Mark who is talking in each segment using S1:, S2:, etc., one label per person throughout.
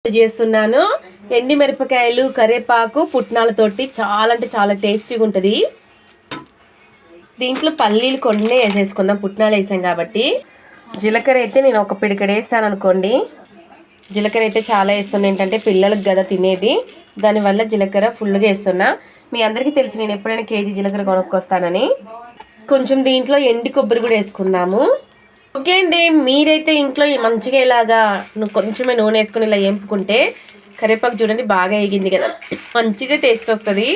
S1: చేస్తున్నాను. ఎండి మిరపకాయలు, కరివేపాకు, పుట్నాలతోటి చాలా అంటే చాలా టేస్టీగా ఉంటుంది. దీంట్లో పల్లీలు కొన్ని వేసేసుకుందాం, పుట్నాలు వేసాం కాబట్టి. జీలకర్ర అయితే నేను ఒక పిడికెడు వేస్తాను అనుకోండి. జీలకర్ర అయితే చాలా వేస్తున్నా, ఏంటంటే పిల్లలకు కదా తినేది, దానివల్ల జీలకర్ర ఫుల్గా వేస్తున్నా. మీ అందరికీ తెలుసు నేను ఎప్పుడైనా కేజీ జీలకర్ర కొనుక్కొస్తానని. కొంచెం దీంట్లో ఎండి కొబ్బరి కూడా వేసుకుందాము. ఓకే అండి, మీరైతే ఇంట్లో మంచిగా ఇలాగా కొంచెమే నూనె వేసుకొని ఇలా వేపుకుంటే, కరివేపాకు చూడండి బాగా వేగింది కదా, మంచిగా టేస్ట్ వస్తుంది.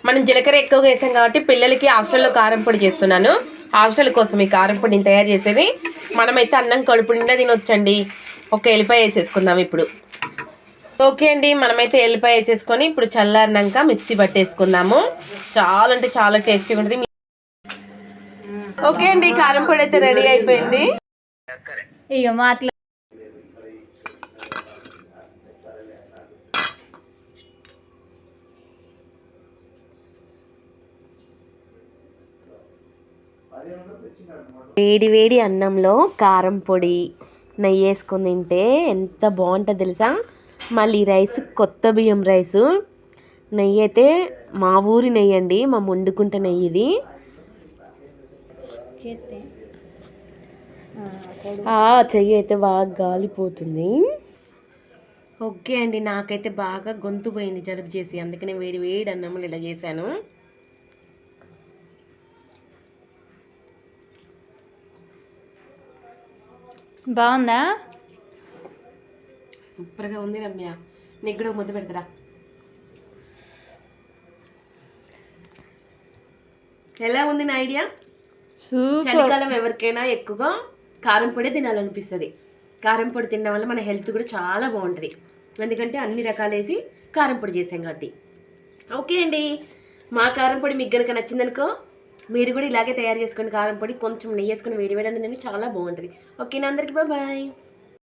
S1: మనం జీలకర్ర ఎక్కువగా వేసాం కాబట్టి పిల్లలకి హాస్టల్లో కారం పొడి చేస్తున్నాను. హాస్టల్ కోసం ఈ కారం పొడిని తయారు చేసేది. మనమైతే అన్నం కడుపు నిండా తినొచ్చండి. ఒక ఎల్లిపాయ వేసేసుకుందాం ఇప్పుడు. ఓకే అండి, మనమైతే ఎల్లిపాయ వేసేసుకొని ఇప్పుడు చల్లారినాక మిక్సీ పట్టేసుకుందాము. చాలా అంటే చాలా టేస్టీగా ఉంటుంది. ఓకే అండి, కారం పొడి అయితే రెడీ అయిపోయింది.
S2: ఇక మాట్లా
S1: వేడి వేడి అన్నంలో కారం పొడి నెయ్యి వేసుకొని తింటే ఎంత బాగుంటుందో తెలుసా. మళ్ళీ రైస్ కొత్త బియ్యం రైసు. నెయ్యి అయితే మా ఊరి నెయ్యి అండి, మా వండుకుంట నెయ్యి ఇది. చెయ్యి అయితే బాగా గాలిపోతుంది. ఓకే అండి, నాకైతే బాగా గొంతు పోయింది జలుబు చేసి, అందుకనే వేడి వేడి అన్నములు ఇలా చేశాను.
S2: బాగుందా?
S1: సూపర్గా ఉంది రమ్య. నీకు కూడా ముద్ద పెడతారా? ఎలా ఉంది నా ఐడియా? చలికాలం ఎవరికైనా ఎక్కువగా కారం పొడి తినాలనిపిస్తుంది. కారం పొడి తినడం వల్ల మన హెల్త్ కూడా చాలా బాగుంటుంది, ఎందుకంటే అన్ని రకాలు వేసి కారం పొడి చేసాం కాబట్టి. ఓకే అండి, మా కారం పొడి మీకు కనుక నచ్చిందనుకో, మీరు కూడా ఇలాగే తయారు చేసుకుని కారం పొడి కొంచెం నెయ్యి వేసుకొని వేడి వేడి అనేది చాలా బాగుంటుంది. ఓకేనా అందరికి బాయ్.